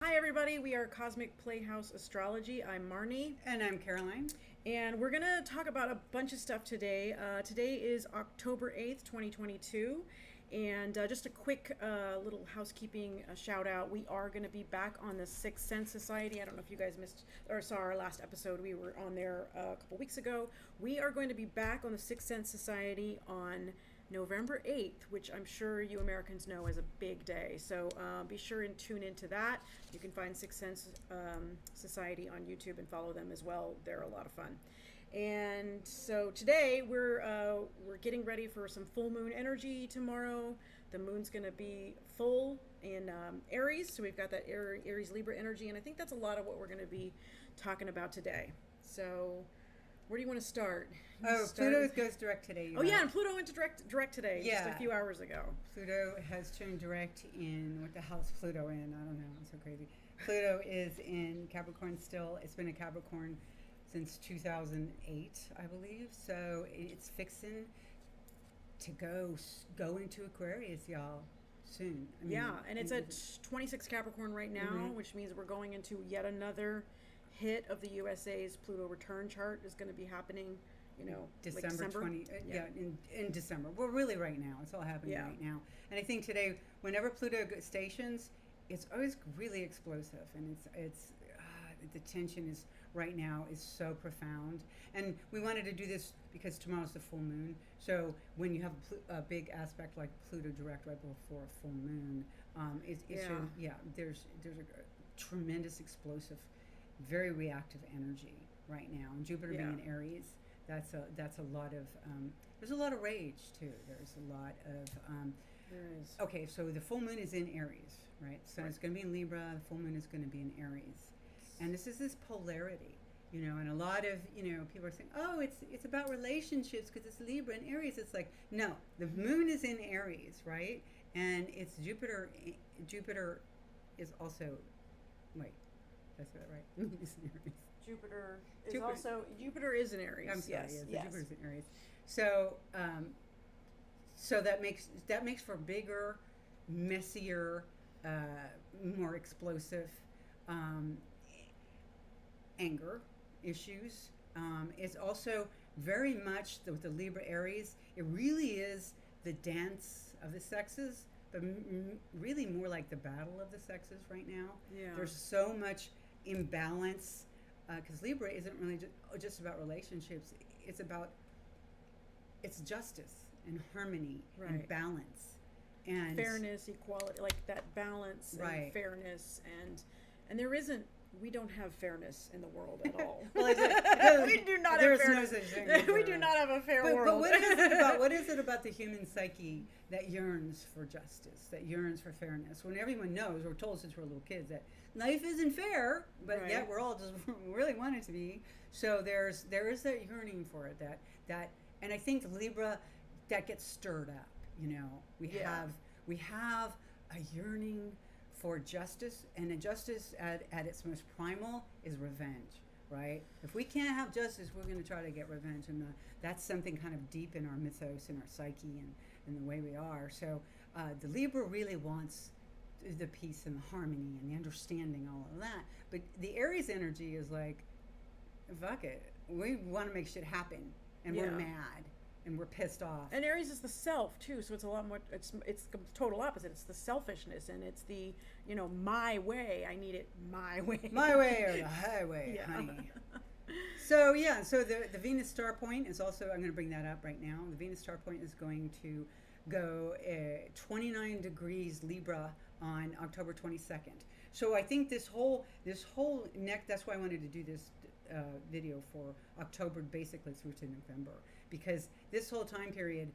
Hi, everybody. We are Cosmic Playhouse Astrology. I'm Marnie, And I'm Caroline. and we're going to talk about a bunch of stuff today. Today is October 8th, 2022. And just a quick little housekeeping shout out. We are going to be back on the Sixth Sense Society. I don't know if you guys missed or saw our last episode. We were on there a couple weeks ago. We are going to be back on the Sixth Sense Society on November 8th, which I'm sure you Americans know is a big day. So be sure and tune into that. You can find Sixth Sense Society on YouTube and follow them as well. They're a lot of fun. And so today we're getting ready for some full moon energy tomorrow. The moon's going to be full in Aries, so we've got that Aries Libra energy, and I think that's a lot of what we're going to be talking about today. So where do you want to start? Pluto goes direct today. Oh, yeah, and Pluto went to direct today, just a few hours ago. Pluto has turned direct in, what the hell is Pluto in? I don't know, it's so crazy. Pluto is in Capricorn still. It's been a Capricorn since 2008, I believe. So it's fixing to go into Aquarius, y'all, soon. And it's at 26 Capricorn right now, which means we're going into yet another hit of the USA's Pluto return chart is going to be happening, December 20, in December. Well, really right now. It's all happening right now. And I think today, whenever Pluto stations, it's always really explosive, and it's the tension is right now is so profound. And we wanted to do this because tomorrow's the full moon. So when you have a big aspect like Pluto direct right before a full moon, there's a tremendous explosive, very reactive energy right now. And Jupiter being in Aries, that's a lot of there's a lot of rage too. There's a lot of there is. Okay, so the full moon is in Aries, right? So it's going to be in Libra. The full moon is going to be in Aries, and this is this polarity, and a lot of people are saying, oh, it's about relationships because it's Libra and Aries. It's like, no, the moon is in Aries, right? And it's Jupiter. Jupiter is also, wait, that's that right? Moon is in Aries. Jupiter is in Aries. I'm sorry, yes. Jupiter's in Aries. So that makes for bigger, messier, more explosive anger issues. It's also very much with the Libra Aries. It really is the dance of the sexes, but really more like the battle of the sexes right now. Yeah. There's so much imbalance because Libra isn't really just about relationships. It's justice and harmony and balance and fairness, equality, like that balance and fairness, and we don't have fairness in the world at all. We do not have fairness. We do not have a fair world. But what is it about the human psyche that yearns for justice, that yearns for fairness? When everyone knows, we're told since we're little kids that life isn't fair, but yet we're all just really want it to be. So there is that yearning for it. That, and I think Libra, that gets stirred up. We have a yearning for justice, and a justice at its most primal is revenge, right? If we can't have justice, we're going to try to get revenge, and that's something kind of deep in our mythos, in our psyche, and the way we are. So the Libra really wants the peace and the harmony and the understanding, all of that. But the Aries energy is like, fuck it, we want to make shit happen, and we're mad. And we're pissed off. And Aries is the self too, so it's a lot more. It's the total opposite. It's the selfishness, and it's the my way. I need it my way. My way or the highway, honey. So the Venus star point is also. I'm going to bring that up right now. The Venus star point is going to go 29 degrees Libra on October 22nd. So I think this whole neck. That's why I wanted to do this video for October, basically through to November. Because this whole time period,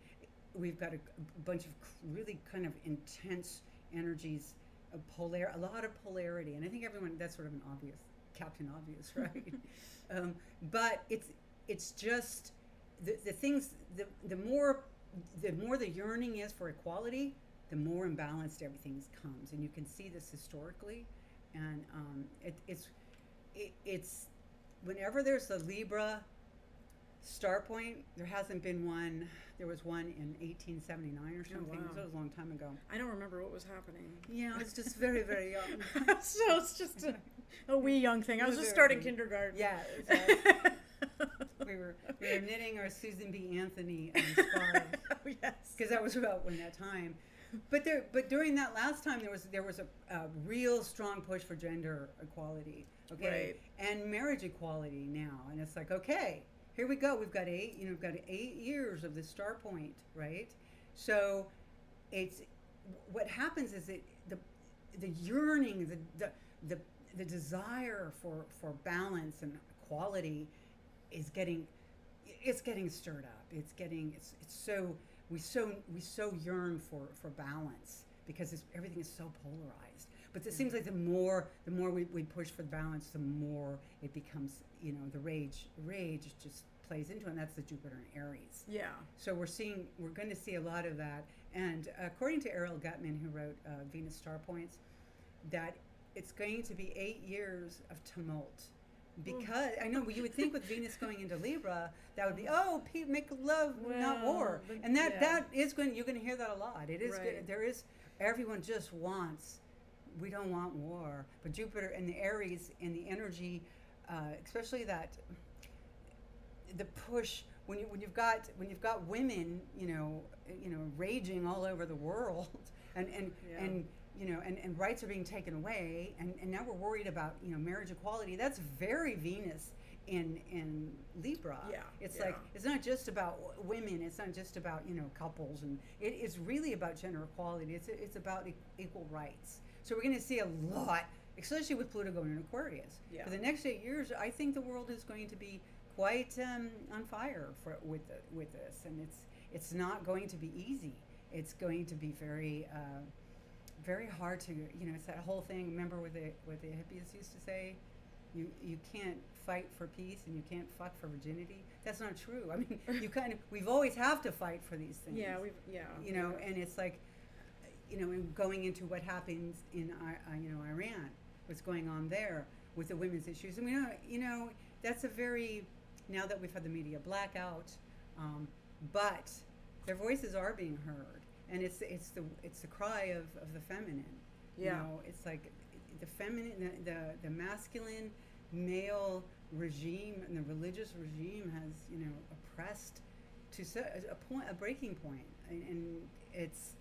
we've got a bunch of really kind of intense energies, a lot of polarity, and I think everyone, that's sort of an obvious, Captain Obvious, right? But it's just the things. The more the yearning is for equality, the more imbalanced everything comes, and you can see this historically, and it's whenever there's a Libra star point, there hasn't been one. There was one in 1879 or something. wow. So it was a long time ago. I don't remember what was happening. Yeah, I was just very, very young. So it's just a wee young thing. I was just starting kindergarten. Yeah. We were knitting our Susan B. Anthony scarves. Oh, yes. Because that was about when that time. But during that last time, there was a real strong push for gender equality, okay, and marriage equality now, and it's like, okay, here we go. We've got 8 years of this star point, right? So, it's what happens is the yearning, the desire for balance and equality is getting stirred up. It's so. We so yearn for balance because everything is so polarized. But it seems like the more we push for balance, the more it becomes, the rage just plays into it, and that's the Jupiter and Aries. Yeah. So we're going to see a lot of that. And according to Errol Gutman, who wrote Venus Star Points, that it's going to be 8 years of tumult. Because I know you would think with Venus going into Libra, that would be make love, not war, and that is going. You're going to hear that a lot. It is good. There is everyone just wants. We don't want war, but Jupiter and the Aries and the energy, especially that the push when you've got women, raging all over the world, and rights are being taken away, and now we're worried about marriage equality. That's very Venus in Libra. Yeah, it's like it's not just about women. It's not just about couples, and it is really about gender equality. It's about equal rights. So we're going to see a lot, especially with Pluto going in Aquarius. Yeah. For the next 8 years, I think the world is going to be quite on fire with this, and it's not going to be easy. It's going to be very. Very hard to, it's that whole thing. Remember what the hippies used to say? You can't fight for peace and you can't fuck for virginity. That's not true. I mean, we've always have to fight for these things. Yeah, and it's like, going into what happens in, Iran, what's going on there with the women's issues. And that's a very, now that we've had the media blackout, but their voices are being heard. And it's the cry of the feminine. Yeah. It's like the feminine, the masculine male regime and the religious regime has oppressed to a breaking point, and it's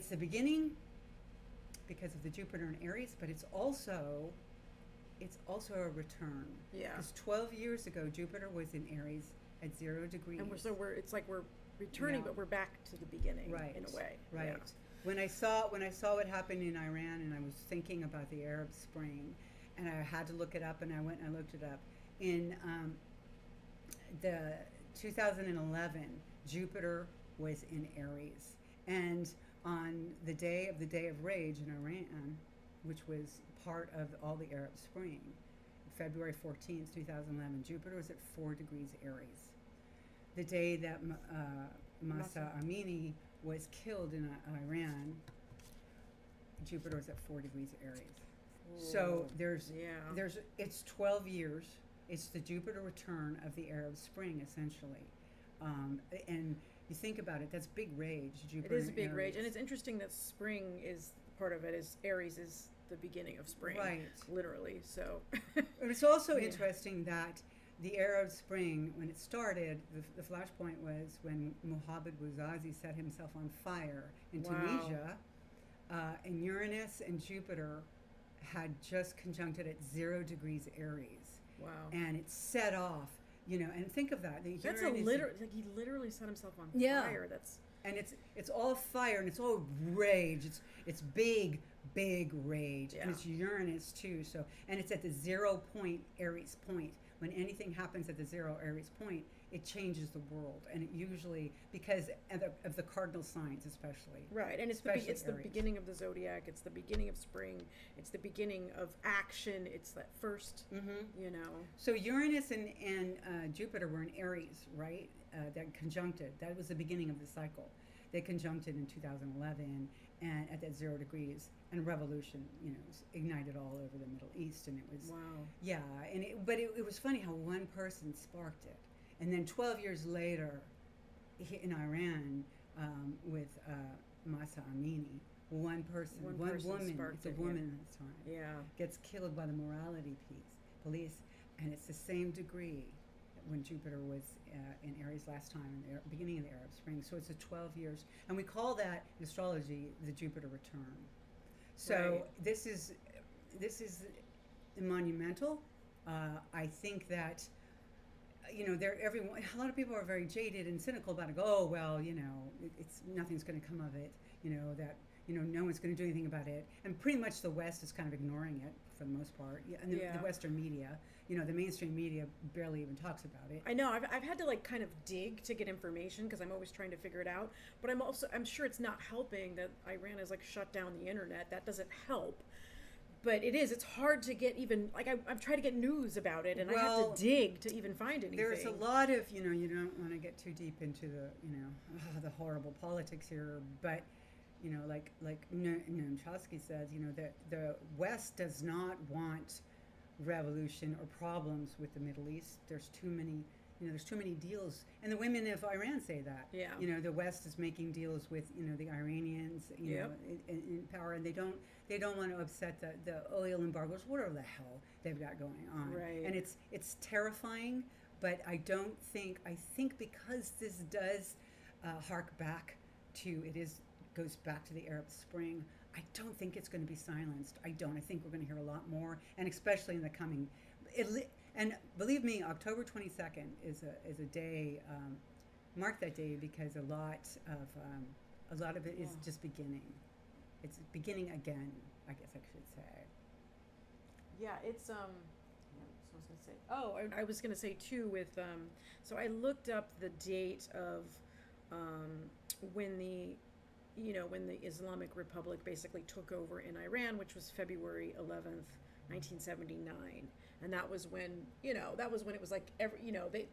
the beginning because of the Jupiter and Aries, but it's also a return. Yeah. Because 12 years ago Jupiter was in Aries at 0 degrees. And it's like we're returning, but we're back to the beginning, in a way. Right. Yeah. When I saw what happened in Iran, and I was thinking about the Arab Spring, and I had to look it up, and I went and I looked it up. In the 2011, Jupiter was in Aries, and on the day of rage in Iran, which was part of all the Arab Spring, February 14th, 2011, Jupiter was at 4 degrees Aries. The day that Masa Amini was killed in Iran, Jupiter was at 4 degrees Aries. Ooh. So it's 12 years. It's the Jupiter return of the Arab Spring, essentially. And you think about it, that's big rage, Jupiter. It is a big rage. And it's interesting that spring is part of it, is Aries is the beginning of spring. Right. Literally, so. But it's also interesting that the Arab Spring, when it started, the flashpoint was when Mohammad Bouazizi set himself on fire in Tunisia, and Uranus and Jupiter had just conjuncted at 0 degrees Aries. Wow. And it set off, and think of that. That's he literally set himself on fire. And it's all fire and it's all rage. It's big rage. Yeah. And it's Uranus too. So, and it's at the 0 point Aries point. When anything happens at the 0 Aries point, it changes the world, and it usually, because of the cardinal signs especially. Right, and it's the beginning of the zodiac. It's the beginning of spring. It's the beginning of action. It's that first, So Uranus and Jupiter were in Aries, right? That conjuncted. That was the beginning of the cycle. They conjuncted in 2011, and at that 0 degrees, and revolution, ignited all over the Middle East, and it was Wow. yeah, and it was funny how one person sparked it, and then 12 years later, in Iran, with Masa Amini, one woman, sparked it's a it, woman this time, Yeah. gets killed by the morality police, and it's the same degree when Jupiter was in Aries last time in the beginning of the Arab Spring. So it's a 12 years, and we call that in astrology the Jupiter return. So Right. this is monumental. I think that a lot of people are very jaded and cynical about it. Oh well, it's nothing's going to come of it. No one's going to do anything about it, and pretty much the West is kind of ignoring it for the most part. Yeah, and the Western media, the mainstream media barely even talks about it. I know. I've had to kind of dig to get information because I'm always trying to figure it out. But I'm sure it's not helping that Iran has shut down the internet. That doesn't help. But it's hard to get even I've tried to get news about it, and I have to dig to even find anything. There's a lot of you don't want to get too deep into the horrible politics here, but like Noam Chomsky says, that the West does not want revolution or problems with the Middle East. There's too many deals, and the women of Iran say that. Yeah. The West is making deals with the Iranians, in power, and they don't want to upset the oil embargoes, whatever the hell they've got going on. Right. And it's terrifying, but I think because this does hark back to goes back to the Arab Spring. I don't think it's going to be silenced. I think we're going to hear a lot more, and especially in the coming. And believe me, October 22nd is a day. Mark that day because a lot of it is just beginning. It's beginning again, I guess I should say. Yeah, it's I was gonna say. Oh, I was gonna say too with so I looked up the date of when the Islamic Republic basically took over in Iran, which was February 11th, 1979, and that was when it was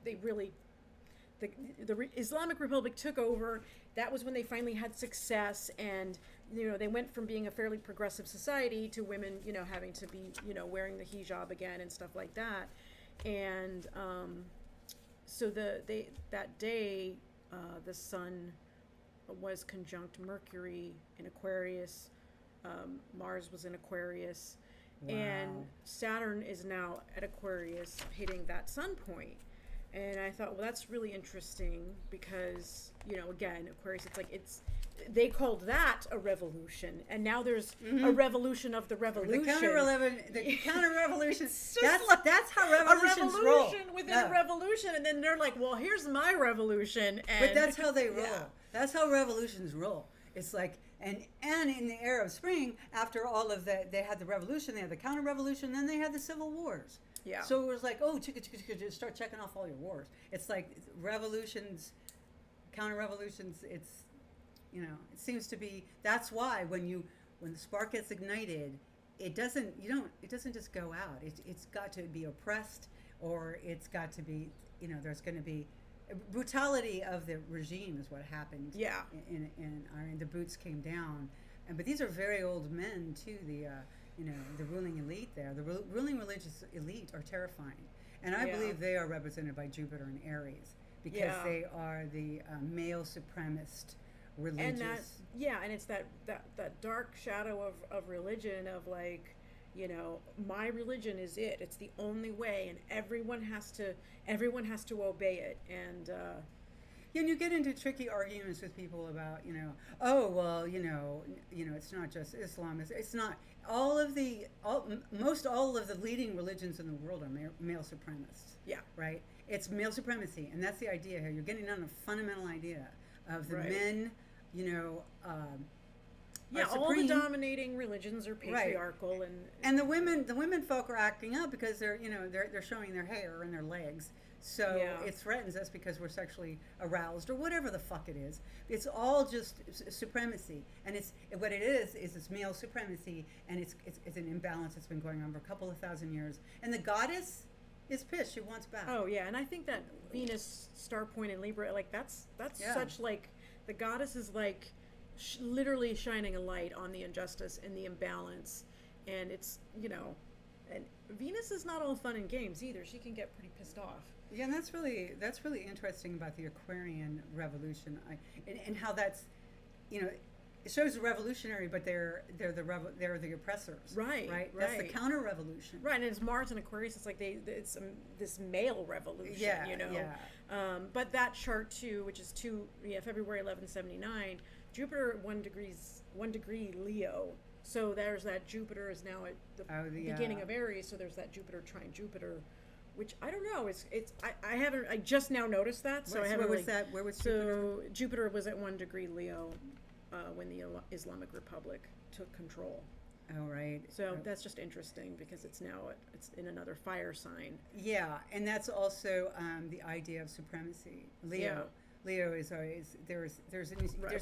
they really. The Islamic Republic took over. That was when they finally had success, and they went from being a fairly progressive society to women having to be wearing the hijab again and stuff like that. And so that day the sun was conjunct Mercury in Aquarius, Mars was in Aquarius, Wow. and Saturn is now at Aquarius hitting that sun point. And I thought, well, that's really interesting because, again, Aquarius, they called that a revolution, and now there's a revolution of the revolution. The counter revolution. That's how revolutions roll. A revolution within a revolution, and then they're like, well, here's my revolution. But that's how they roll. Yeah. That's how revolutions roll. It's like, and in the Arab Spring, after all of that, they had the revolution, they had the counter revolution, then they had the civil wars. Yeah. So it was like, oh, just start checking off all your wars. It's like revolutions, counter revolutions. It's, it seems to be. That's why when the spark gets ignited, it doesn't just go out. It's got to be oppressed, or it's got to be, there's going to be brutality of the regime is what happened. Yeah. In Iran, the boots came down, but these are very old men too. The ruling elite there, the ruling religious elite are terrifying. And I believe they are represented by Jupiter and Aries because they are the male supremacist religious. And it's that dark shadow of religion of my religion is it. It's the only way, and everyone has to obey it. And and you get into tricky arguments with people about, it's not just Islam. It's not. All of the leading religions in the world are male supremacists. Yeah. Right? It's male supremacy, and that's the idea here. You're getting on a fundamental idea of the men, all the dominating religions are patriarchal, right. And the women folk are acting up because they're showing their hair and their legs. So it threatens us because we're sexually aroused or whatever the fuck it is. It's all just supremacy, and it's male supremacy, and it's an imbalance that's been going on for a couple of thousand years. And the goddess is pissed; she wants back. Oh yeah, and I think that Venus star point in Libra, that's such the goddess is literally shining a light on the injustice and the imbalance. And it's, and Venus is not all fun and games either. She can get pretty pissed off. Yeah, and that's really interesting about the Aquarian revolution, and how that's, it shows the revolutionary, but they're the oppressors. Right. That's the counter revolution. Right, and it's Mars and Aquarius. It's like it's this male revolution. Yeah. But that chart too, which is February 1179, Jupiter 1 degree Leo. So there's that Jupiter is now at the beginning of Aries. So there's that Jupiter trine Jupiter, which I don't know. I just now noticed that. So I haven't. Where was that? Where was Jupiter? So Jupiter was at 1 degree Leo when the Islamic Republic took control. Oh, right. So that's just interesting because it's in another fire sign. Yeah, and that's also the idea of supremacy. Leo is always there's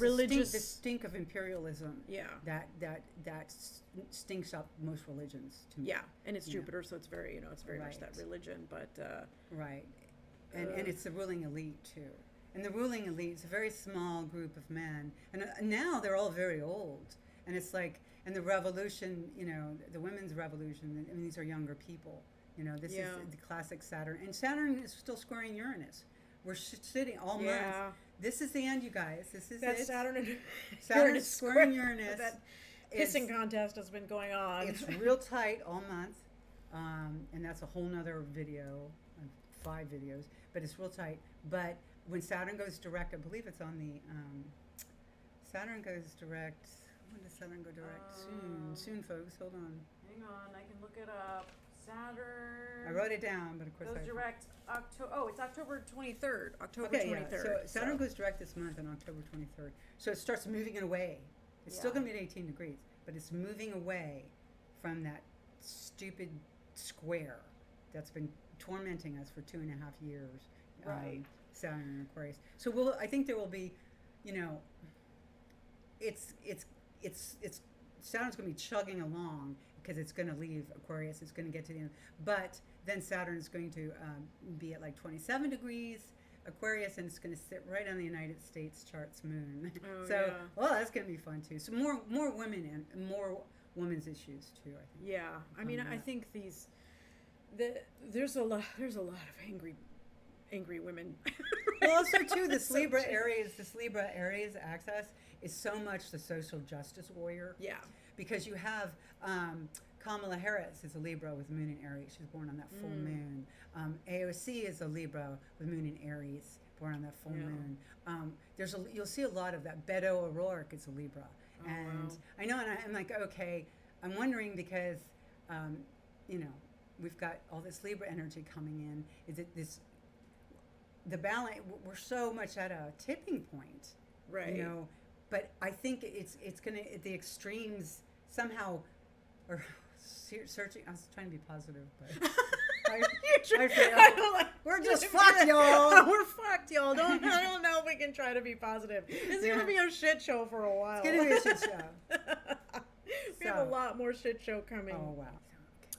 religious the stink of imperialism. Yeah. That stinks up most religions to me. Yeah, and it's Jupiter, so it's very much that religion, but right, and it's the ruling elite too. And the ruling elite is a very small group of men, and now they're all very old. And it's like, and the revolution, the women's revolution. I mean, these are younger people. This is the classic Saturn, and Saturn is still squaring Uranus. We're sitting all month. This is the end, you guys. This is it. Saturn is squaring Uranus. That pissing contest has been going on. It's real tight all month, and that's a whole nother video, 5 videos. But it's real tight. But when Saturn goes direct, I believe it's on the Saturn goes direct. When does Saturn go direct? Soon, folks. Hold on. Hang on, I can look it up. Saturn. I wrote it down, but of course goes direct October. Oh, it's October 23rd. October 23rd. Yeah. So Saturn goes direct this month on October 23rd. So it starts moving it away. It's still going to be at 18 degrees, but it's moving away from that stupid square that's been tormenting us for 2.5 years. Right. Saturn and Aquarius. So I think there will be, it's Saturn's going to be chugging along because it's going to leave Aquarius. It's going to get to the end. But then Saturn is going to be at like 27 degrees Aquarius, and it's going to sit right on the United States chart's moon. That's going to be fun too. So more women and more women's issues too, I think. Yeah. I mean, I think there's a lot of angry women. Well, also too, this Libra Aries axis is so much the social justice warrior. Yeah. Because you have Kamala Harris is a Libra with Moon in Aries. She's born on that full moon. AOC is a Libra with Moon in Aries, born on that full moon. You'll see a lot of that. Beto O'Rourke is a Libra, I know, and I'm like, okay, I'm wondering because, we've got all this Libra energy coming in. Is it the balance? We're so much at a tipping point, right? But I think it's gonna the extremes somehow are searching. I was trying to be positive, but we're just fucked, y'all. We're fucked, y'all. I don't know if we can try to be positive. This is gonna be a shit show for a while. It's gonna be a shit show. We have a lot more shit show coming. Oh wow.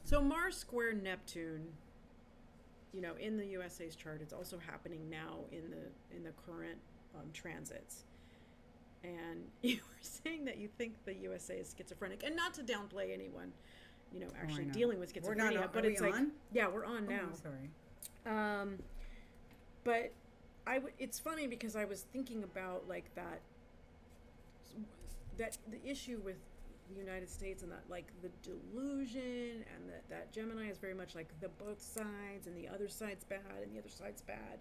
So Mars square Neptune, in the USA's chart, it's also happening now in the current transits. And you were saying that you think the USA is schizophrenic, and not to downplay anyone, actually dealing with schizophrenia. But it's like, yeah, we're on now. I'm sorry. But it's funny because I was thinking about like that the issue with the United States and that like the delusion and that Gemini is very much like the both sides and the other side's bad and the other side's bad.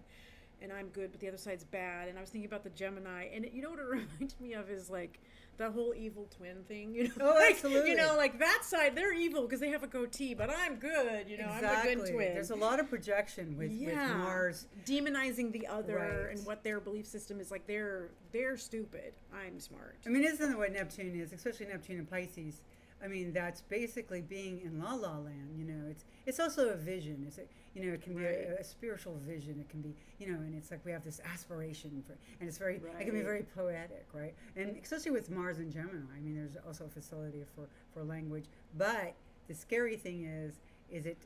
And I'm good, but the other side's bad. And I was thinking about the Gemini, and what it reminded me of is like that whole evil twin thing. Oh, absolutely. Like that side, they're evil because they have a goatee, but I'm good. Exactly. I'm the good twin. There's a lot of projection with Mars demonizing the other and what their belief system is like. They're stupid. I'm smart. I mean, isn't that what Neptune is? Especially Neptune and Pisces. I mean, that's basically being in La La Land. It's also a vision. It can be a spiritual vision. It can be, and it's like we have this aspiration for, and it's very, it can be very poetic, right? And especially with Mars and Gemini, I mean, there's also a facility for language. But the scary thing is it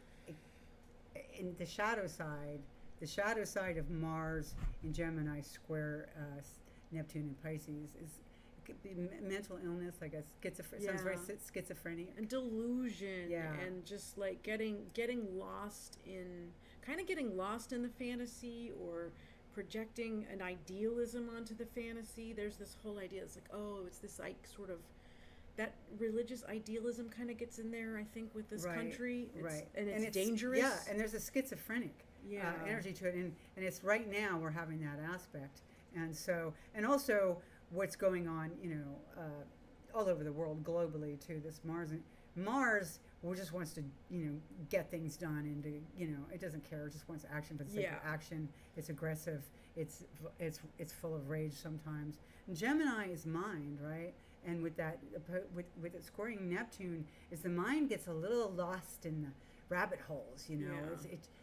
in the shadow side of Mars in Gemini square Neptune and Pisces mental illness, like a schizophrenic. Sounds very schizophrenic. And delusion. Yeah. And just like getting lost in the fantasy, or projecting an idealism onto the fantasy. There's this whole idea. It's like, oh, it's this like sort of that religious idealism kind of gets in there, I think, with this country. And it's dangerous. Yeah, and there's a schizophrenic energy to it. And it's right now we're having that aspect. And so, and also what's going on, all over the world globally too, this Mars just wants to, get things done and to, it doesn't care. It just wants action for the sake of action. It's aggressive. It's full of rage sometimes. And Gemini is mind, right? And with that, with it scoring Neptune, is the mind gets a little lost in the rabbit holes,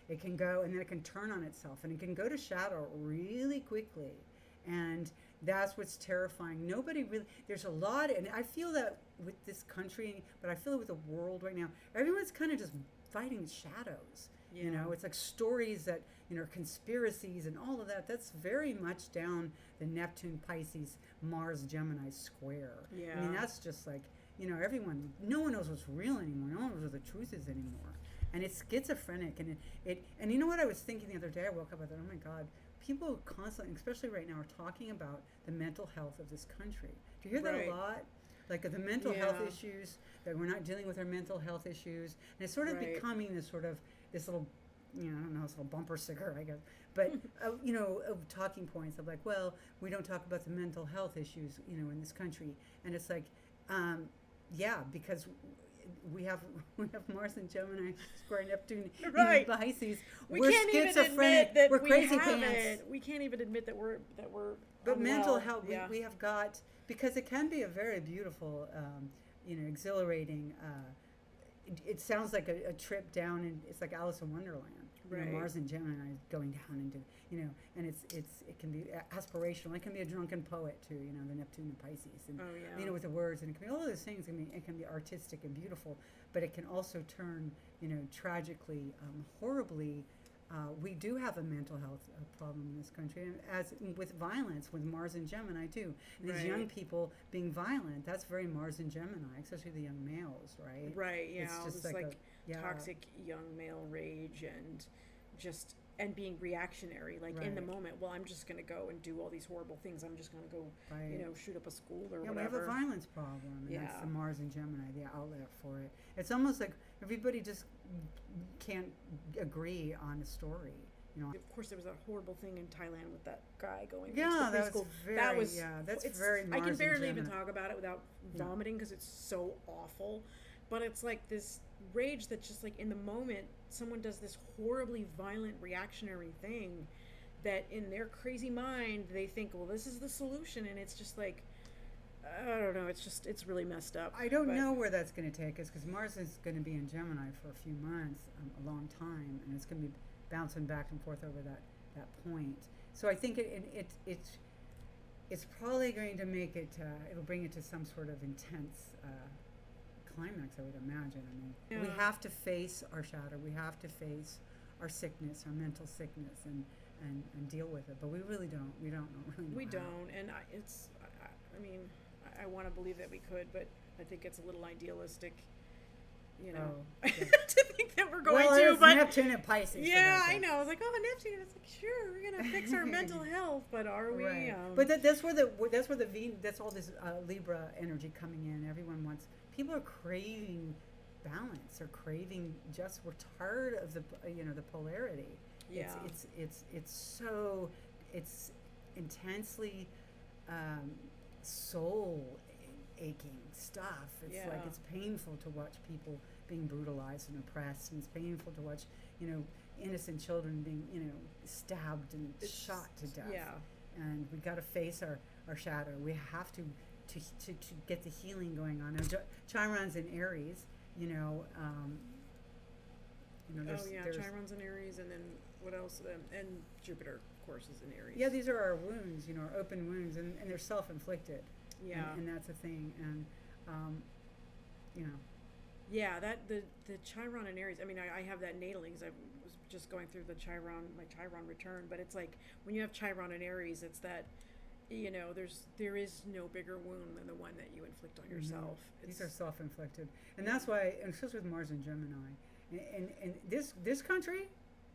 it can go, and then it can turn on itself, and it can go to shadow really quickly. And that's what's terrifying. Nobody really, there's a lot, and I feel that with this country, but I feel it with the world right now. Everyone's kind of just fighting shadows. It's like stories that, conspiracies and all of that. That's very much down the Neptune, Pisces, Mars, Gemini square. Yeah. I mean, that's just like, everyone, no one knows what's real anymore. No one knows what the truth is anymore. And it's schizophrenic. And and you know what I was thinking the other day? I woke up, I thought, oh my God, people constantly, especially right now, are talking about the mental health of this country. Do you hear that a lot? Like the mental health issues, that we're not dealing with our mental health issues. And it's sort of becoming this little, I don't know, this little bumper sticker, I guess. But, of talking points of like, well, we don't talk about the mental health issues, in this country. And it's like, because we have Mars and Gemini square Neptune in Pisces. We're schizophrenic. We're crazy pants. We can't even admit that we're. But unwell. Mental health, we have got, because it can be a very beautiful, exhilarating. It sounds like a trip down, and it's like Alice in Wonderland. Mars and Gemini going down into, and it can be aspirational. It can be a drunken poet too, the Neptune and Pisces, and with the words, and it can be all those things. It can be artistic and beautiful, but it can also turn, tragically, horribly. We do have a mental health problem in this country, and as with violence, with Mars and Gemini too. And these young people being violent, that's very Mars and Gemini, especially the young males, right? Right. Yeah. It's just like toxic young male rage and being reactionary, like in the moment. Well, I'm just going to go and do all these horrible things. I'm just going to go, shoot up a school or whatever. We have a violence problem, and that's the Mars and Gemini, the outlet for it. It's almost like everybody just can't agree on a story. Of course, there was a horrible thing in Thailand with that guy going into the preschool. That's very Mars. I can barely and even talk about it without vomiting because it's so awful. But it's like this rage that just like in the moment someone does this horribly violent reactionary thing that in their crazy mind they think, well, this is the solution, and it's just like, I don't know, it's really messed up. I don't know where that's going to take us, because Mars is going to be in Gemini for a few months, a long time, and it's going to be bouncing back and forth over that point. So I think it's probably going to make it, it'll bring it to some sort of intense climax, I would imagine. We have to face our shadow. We have to face our sickness, our mental sickness, and deal with it. But we really don't. We don't really know. We don't. And I want to believe that we could, but I think it's a little idealistic, to think that we're going to. But Neptune and Pisces. Yeah, I know. I was like, oh, Neptune. It's like, sure, we're gonna fix our mental health, but are we? Right. But that's all this Libra energy coming in. Everyone wants. People are craving balance. They're craving we're tired of the the polarity. Yeah. It's intensely soul aching stuff. It's like it's painful to watch people being brutalized and oppressed, and it's painful to watch innocent children being stabbed and shot to death. Yeah. And we got to face our shadow. We have to get the healing going on. Now, Chiron's in Aries, Chiron's in Aries, and then what else? And Jupiter, of course, is in Aries. Yeah, these are our wounds, our open wounds, and they're self-inflicted. Yeah. And that's a thing. And, Yeah, that the Chiron in Aries. I mean, I have that natally because I was just going through my Chiron return. But it's like when you have Chiron in Aries, it's that you know, there is no bigger wound than the one that you inflict on yourself. These are self-inflicted, and that's why, and especially with Mars and Gemini, and this country,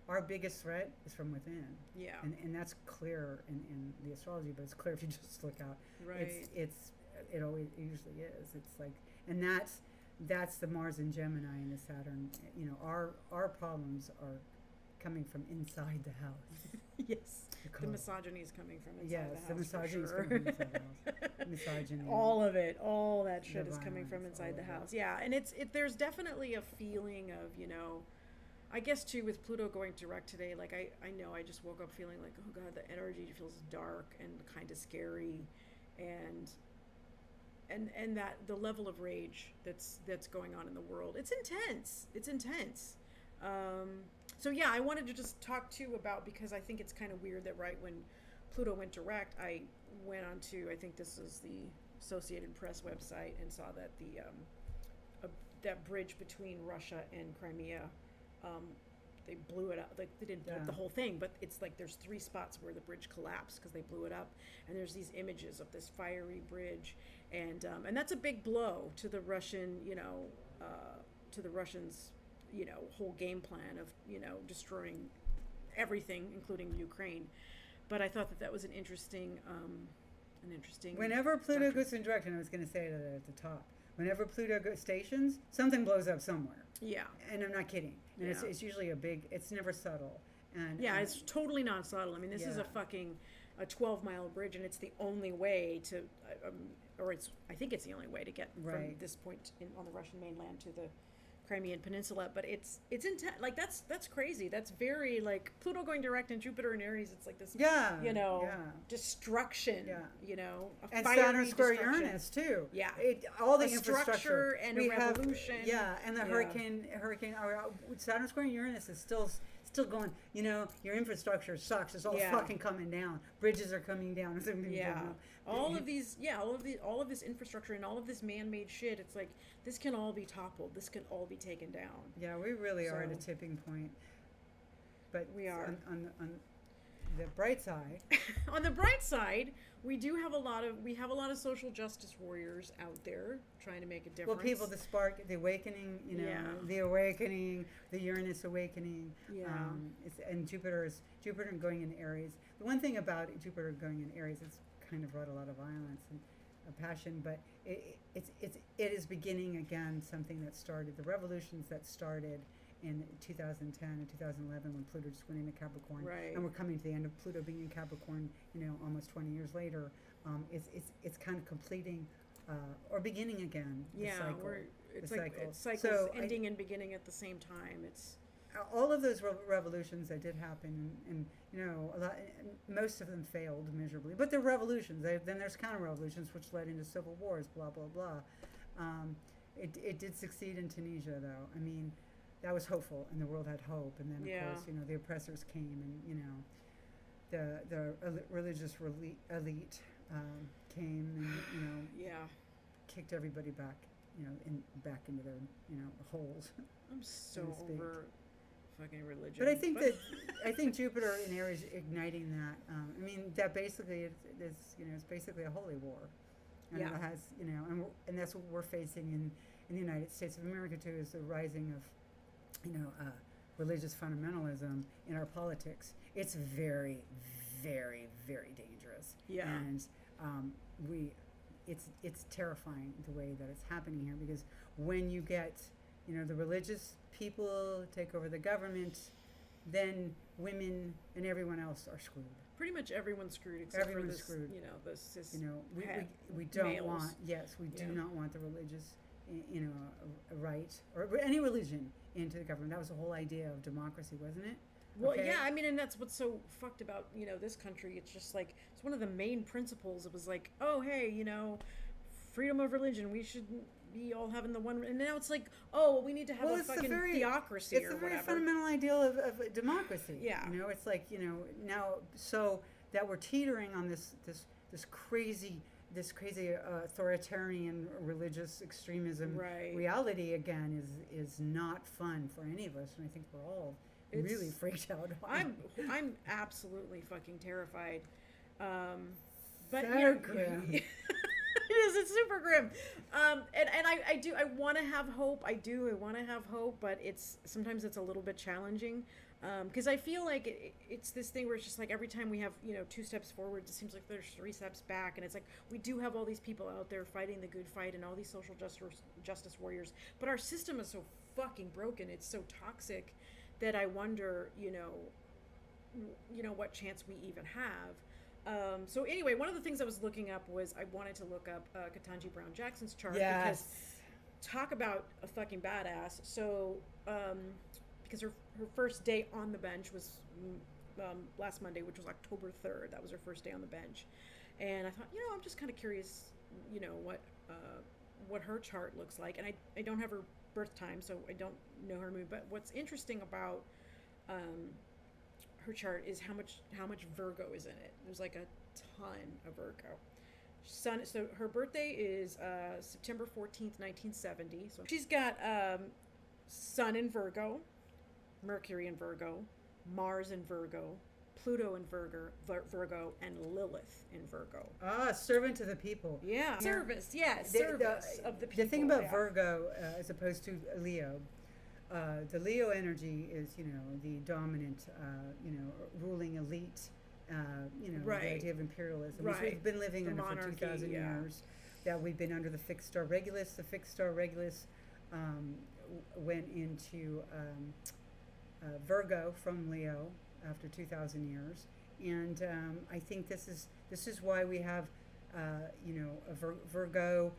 our biggest threat is from within. Yeah. And that's clear in the astrology, but it's clear if you just look out. Right. It usually is. It's like, and that's the Mars and Gemini and the Saturn. You know, our problems are coming from inside the house. Yes. The misogyny is coming from inside the house. Yes, the misogyny is for sure. coming from inside the house. Misogyny. All of it, all that shit is coming violence, from inside all the of house. Yeah, and there's definitely a feeling of, you know, I guess too with Pluto going direct today, like I know I just woke up feeling like, oh God, the energy feels dark and kind of scary, and that the level of rage that's going on in the world, it's intense. It's intense. So yeah, I wanted to just talk too about, because I think it's kind of weird that right when Pluto went direct, I went on to, I think this is the Associated Press website, and saw that that bridge between Russia and Crimea, they blew it up. Like they didn't blow up the whole thing, but it's like there's 3 spots where the bridge collapsed because they blew it up, and there's these images of this fiery bridge, and that's a big blow to the Russian, you know, to the Russians, you know, whole game plan of, you know, destroying everything, including Ukraine. But I thought that was an interesting. Whenever Pluto goes in direct, and I was going to say that at the top, whenever Pluto goes stations, something blows up somewhere. Yeah. And I'm not kidding. And it's usually it's never subtle. And it's totally not subtle. I mean, this is a 12-mile bridge, and it's the only way to, I think it's the only way to get from this point on the Russian mainland to the Crimean Peninsula. But it's intense. Like that's crazy. That's very like Pluto going direct in Jupiter and Aries. It's like this, you know, destruction. Yeah. You know, and Saturn square Uranus too. Yeah. All the infrastructure and a revolution. And the hurricane. Saturn square Uranus is still going. You know, your infrastructure sucks. It's all fucking coming down. Bridges are coming down. All of this infrastructure and all of this man-made shit. It's like this can all be toppled. This can all be taken down. Yeah, we really are at a tipping point. But we are on the bright side. On the bright side, we have a lot of social justice warriors out there trying to make a difference. Well, people, the spark, the awakening, you know, the awakening, the Uranus awakening. Yeah. And Jupiter going in Aries. The one thing about Jupiter going in Aries, it's kind of brought a lot of violence and passion, but it is beginning again something that started, the revolutions that started in 2010 and 2011 when Pluto just went into Capricorn, and we're coming to the end of Pluto being in Capricorn, you know, almost 20 years later. It's kind of completing or beginning again. The cycle. It's cycles ending and beginning at the same time. It's all of those revolutions that did happen, and you know, most of them failed miserably. But they're revolutions. Then there's counter-revolutions, which led into civil wars. Blah blah blah. It did succeed in Tunisia, though. I mean, that was hopeful, and the world had hope. And then, of course, you know, the oppressors came, and you know, the religious elite came, and you know, kicked everybody back, you know, back into their, you know, holes. I'm so over fucking religion. But I think Jupiter in Aries igniting that. I mean, that basically is you know, it's basically a holy war, and it has, you know, and that's what we're facing in the United States of America too, is the rising of, you know, religious fundamentalism in our politics. It's very, very, very dangerous. Yeah. And it's terrifying the way that it's happening here, because when you get, you know, the religious people take over the government, then women and everyone else are screwed. Pretty much everyone's screwed except for this, screwed. You know, the cis. You know, we don't want. Yes, we do not want the religious, you know, right or any religion into the government. That was the whole idea of democracy, wasn't it? Well, yeah, I mean, and that's what's so fucked about, you know, this country. It's just like, it's one of the main principles. It was like, oh, hey, you know, freedom of religion. We should be all having the one. And now it's like, oh, we need to have a fucking theocracy or whatever. It's the very fundamental ideal of democracy. Yeah. You know, it's like, you know, now, so that we're teetering on this crazy authoritarian religious extremism reality again is not fun for any of us, and I think we're all really freaked out. I'm absolutely fucking terrified. But so yeah, grim. it is. It's super grim. And I do. I want to have hope. I do. I want to have hope, but sometimes it's a little bit challenging. Because I feel like it's this thing where it's just like every time we have 2 steps forward, it seems like there's 3 steps back, and it's like we do have all these people out there fighting the good fight and all these social justice warriors, but our system is so fucking broken. It's so toxic that I wonder, what chance we even have. So anyway, one of the things I was looking up was I wanted to look up Ketanji Brown Jackson's chart because talk about a fucking badass. So because her first day on the bench was last Monday, which was October 3rd. That was her first day on the bench, and I thought, I'm just kind of curious, what her chart looks like, and I don't have her birth time, so I don't know her moon. But what's interesting about her chart is how much Virgo is in it. There's like a ton of Virgo. So her birthday is September 14th, 1970. So she's got Sun in Virgo, Mercury in Virgo, Mars in Virgo, Pluto in Virgo, and Lilith in Virgo. Servant of the people. Yeah. Service, yes. Service of the people. The thing about Virgo, as opposed to Leo, the Leo energy is, the dominant, ruling elite, right. The idea of imperialism. Right. We've been living under monarchy, for 2,000 years, that we've been under the fixed star Regulus. The fixed star Regulus went into Virgo from Leo after 2,000 years, and I think this is why we have a Virgo.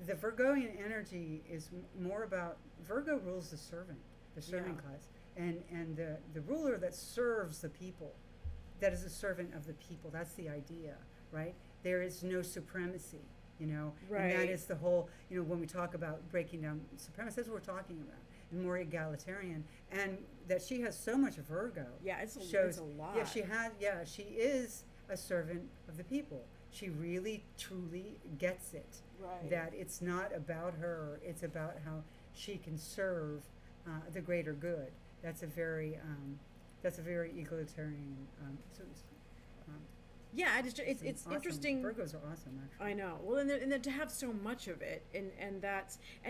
The Virgoian energy is more about Virgo rules the servant class, and the ruler that serves the people, that is a servant of the people. That's the idea, right? There is no supremacy, right. And that is the whole, when we talk about breaking down supremacy, that's what we're talking about. And more egalitarian, and that she has so much Virgo. Yeah, it's a lot. Yeah, she is a servant of the people. She really, truly gets it. Right. That it's not about her; it's about how she can serve the greater good. That's a very egalitarian. Yeah, it's awesome. interesting. Virgos are awesome, actually. I know. Well, and then to have so much of it, and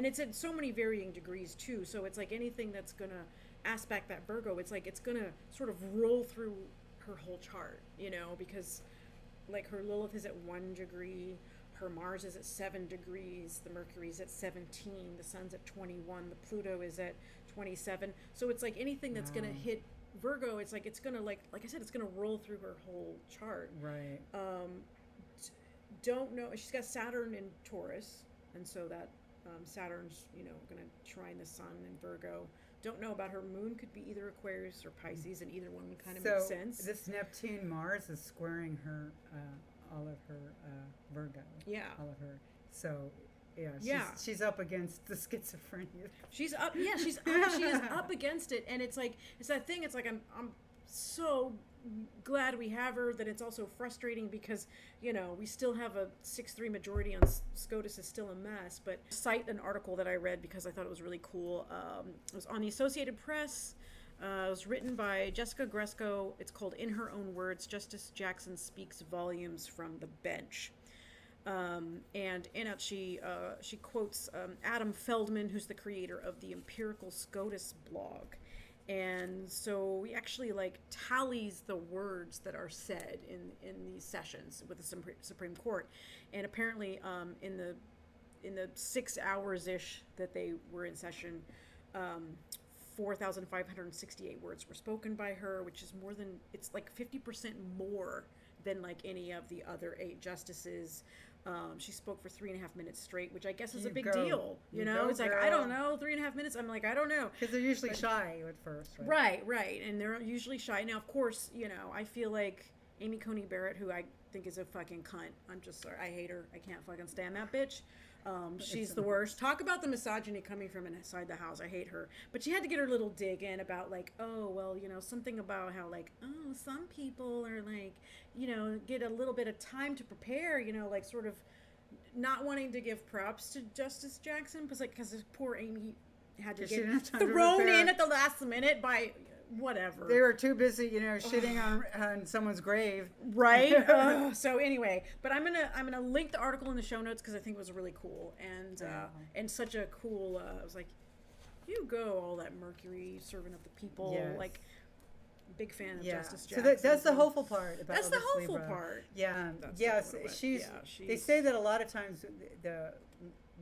it's at so many varying degrees too. So it's like anything that's gonna aspect that Virgo, it's like it's gonna sort of roll through her whole chart, because like her Lilith is at 1 degree, her Mars is at 7 degrees, the Mercury's at 17, the Sun's at 21, the Pluto is at 27. So it's like anything that's gonna hit Virgo, it's like it's gonna like I said, it's gonna roll through her whole chart. Right. Don't know. She's got Saturn in Taurus, and so that Saturn's gonna trine the Sun in Virgo. Don't know about her moon. Could be either Aquarius or Pisces, and either one would kind of make sense. This Neptune Mars is squaring her, all of her Virgo. Yeah. All of her. So. Yeah, she's up against the schizophrenia. She's up. Yeah, she is up against it, and it's that thing. It's like I'm so glad we have her. That it's also frustrating because we still have a 6-3 majority on SCOTUS is still a mess. But cite an article that I read because I thought it was really cool. It was on the Associated Press. It was written by Jessica Gresco. It's called "In Her Own Words: Justice Jackson Speaks Volumes from the Bench." And in it, she quotes Adam Feldman, who's the creator of the Empirical SCOTUS blog. And so he actually tallies the words that are said in these sessions with the Supreme Court. And apparently in the 6 hours-ish that they were in session, 4,568 words were spoken by her, which is it's 50% more than any of the other 8 justices. She spoke for 3.5 minutes straight, which I guess is a big deal. It's like, I don't know, 3.5 minutes. I'm like, I don't know. Because they're usually shy at first, right? Right. And they're usually shy. Now, of course, I feel like Amy Coney Barrett, who I think is a fucking cunt. I'm just sorry. I hate her. I can't fucking stand that bitch. She's the worst. Talk about the misogyny coming from inside the house. I hate her. But she had to get her little dig in about something about how some people are get a little bit of time to prepare, sort of not wanting to give props to Justice Jackson because this poor Amy had to get thrown in at the last minute by whatever. They were too busy, shitting on someone's grave. Right. So anyway, but I'm gonna link the article in the show notes because I think it was really cool and such a cool. I was like, you go, all that Mercury, servant of the people, Yes. like. Big fan of Yeah. Justice So Jackson. that's the hopeful part about That's the this hopeful Libra. part. Yeah. That's Yes. the- She's. They say that a lot of times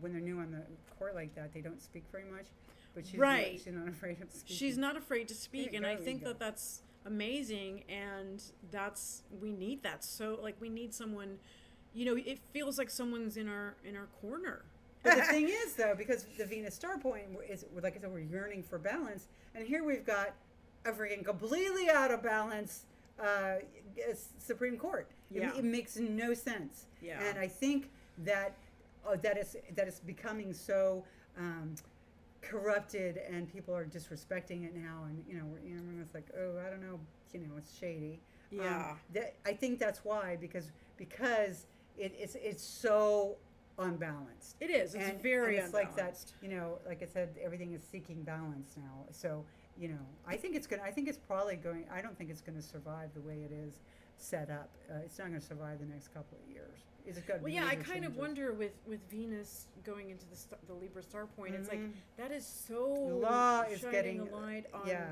when they're new on the court like that, they don't speak very much. But she's Right. she's not afraid of speaking. She's not afraid to speak, There and you I go, think there you that that's amazing, and we need that. So like we need someone, it feels like someone's in our corner. But the thing is, though, because the Venus star point is, like I said, we're yearning for balance, and here we've got a freaking completely out of balance Supreme Court. Yeah. It makes no sense. Yeah. And I think that that is becoming so corrupted, and people are disrespecting it now, and it's like, oh, I don't know, it's shady. Yeah. I think that's why, because it's so unbalanced. It is. It's very and it's unbalanced. like that, like I said, everything is seeking balance now. So, I think it's probably going, I don't think it's going to survive the way it is set up. It's not going to survive the next couple of years. Is it going to Well, yeah, I kind of wonder with Venus going into the Libra star point, it's like that is so The law is shining getting a light on yeah.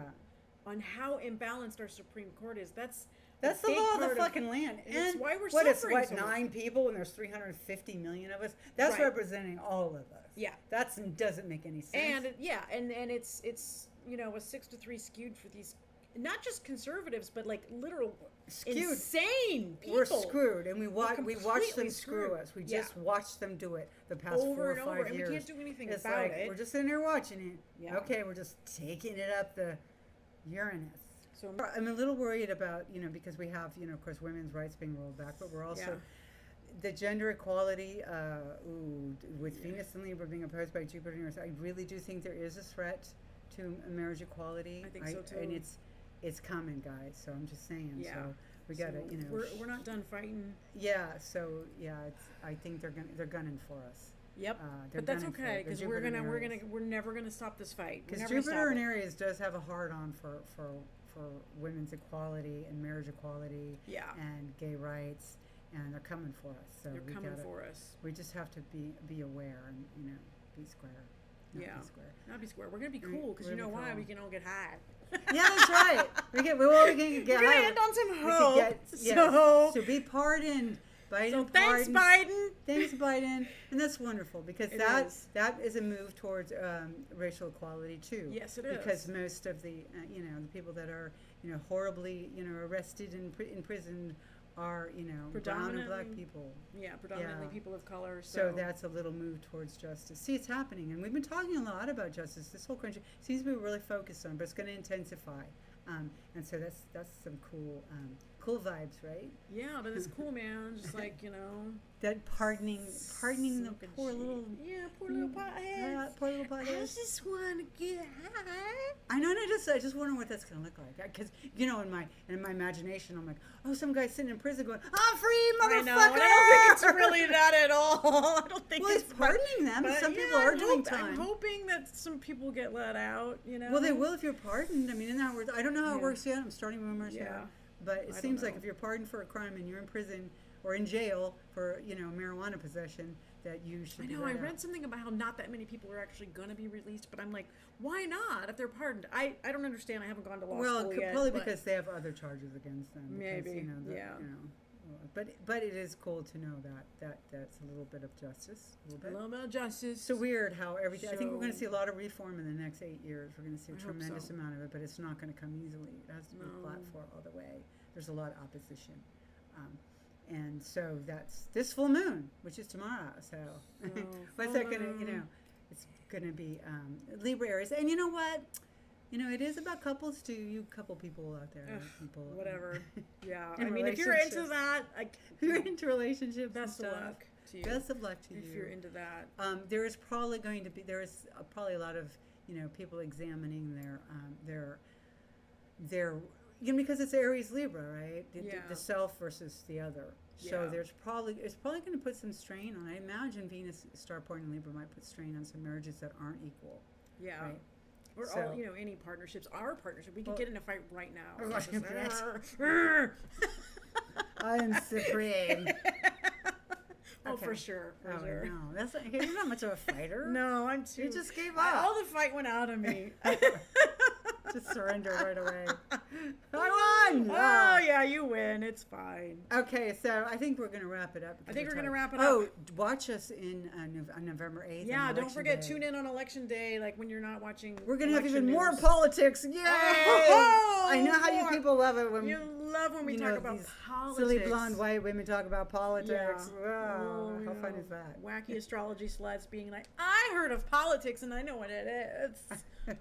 on how imbalanced our Supreme Court is. That's the big law of the part fucking land. and it's why we're what, suffering so much. 9 people and there's 350 million of us? That's Right. representing all of us. Yeah. That doesn't make any sense. And it's a 6-3 skewed for these, not just conservatives, but like literal Skewed. insane people. We're screwed, and we watch them completely screw screwed. us. We Yeah. just watched them do it the past Over 4 or and 5 over, and years. we can't do anything It's about like, it. we're just sitting there watching it. Yeah. Okay, we're just taking it up the Uranus. So I'm a little worried about, because we have, of course, women's rights being rolled back, but we're also the gender equality with Venus and Libra being opposed by Jupiter and Uranus. I really do think there is a threat to marriage equality. I think so too. And it's coming, guys. So I'm just saying. Yeah. So we got to, we're not done fighting. Yeah. So yeah, I think they're gunning for us. Yep. They're But that's gunning for okay it. The because Jupiter we're never gonna stop this fight. because Jupiter in Aries does have a hard on for women's equality and marriage equality. Yeah. And gay rights, and they're coming for us. So They're coming for us. We just have to be aware and be square. Not Yeah. Be square. Not be square. We're gonna be cool because you know why? cool. We can all get high. Yeah, that's right. We can get We're gonna high. end on some We hope. could So be pardoned. Biden So thanks, pardoned. Biden. Thanks, Biden. And that's wonderful because It is. that is a move towards racial equality too. Yes, it is. Because most of the the people that are horribly arrested and imprisoned are brown and black people. Yeah, predominantly Yeah. people of color. So that's a little move towards justice. See, it's happening, and we've been talking a lot about justice. This whole country seems to be really focused on, but it's going to intensify. And so that's some cool vibes, right? Yeah, but it's cool, man. Just like That pardoning the Soaking poor shit. little poor little pothead. poor little I pothead. just want to get high. I know, and I just wonder what that's going to look like. Because in my imagination, I'm like, oh, some guy's sitting in prison going, "I'm free, motherfucker!" I know. And I don't think it's really that at all. I don't think Well, it's he's pardoning them, but some people are doing time. I'm hoping that some people get let out. Well, they will if you're pardoned. I mean, in that words, I don't know how it works yet. I'm starting rumors Yeah. here, but it I seems don't like know. if you're pardoned for a crime and you're in prison or in jail for marijuana possession, that you should. I be know. let I out. read something about how not that many people are actually going to be released, but I'm like, why not? If they're pardoned, I don't understand. I haven't gone to law school yet. Probably but because they have other charges against them. Because, Maybe, yeah. But it is cool to know that's a little bit of justice. A little I bit. love about justice. It's so weird how everything. I think we're going to So- see a lot of reform in the next 8 years. We're going to see a I hope tremendous so. amount of it, but it's not going to come easily. It has to be No. fought for all the way. There's a lot of opposition. And so that's this full moon, which is tomorrow. So what's full that going to, moon. it's going to be Libra Aries. And you know what? It is about couples too. You couple people out there. Ugh, People. Whatever. Yeah. in I mean, if you're into relationships. that, You're into relationships. best and of stuff. luck to you. Best of luck to you. if you're into that. There is probably going to be probably a lot of people examining their because it's Aries Libra, right? The self versus the other. So Yeah. it's probably going to put some strain on. I imagine Venus star point in Libra might put strain on some marriages that aren't equal. Yeah. Right. Or So- all, any partnerships. Our partnership, we could get in a fight right now. Right. Just, I am supreme. Oh, Okay. for sure. For Oh, sure. no. That's not, you're not much of a fighter. No, I'm too. You just gave up. All the fight went out of me. Just surrender right away. I won! Oh, yeah, you win. It's fine. Okay, so I think we're going to wrap it up. I think we're going to wrap it Oh, up. watch us in on November 8th. Yeah, on don't forget, Election Day. tune in on Election Day, like when you're not watching. We're going to have election even more news. politics. Yay! Oh, I know how you more. people love it when You love when we talk about these politics. silly blonde white women talk about politics. Yeah. Wow, Oh, how fun yeah. is that? Wacky astrology sluts being like, I heard of politics and I know what it is.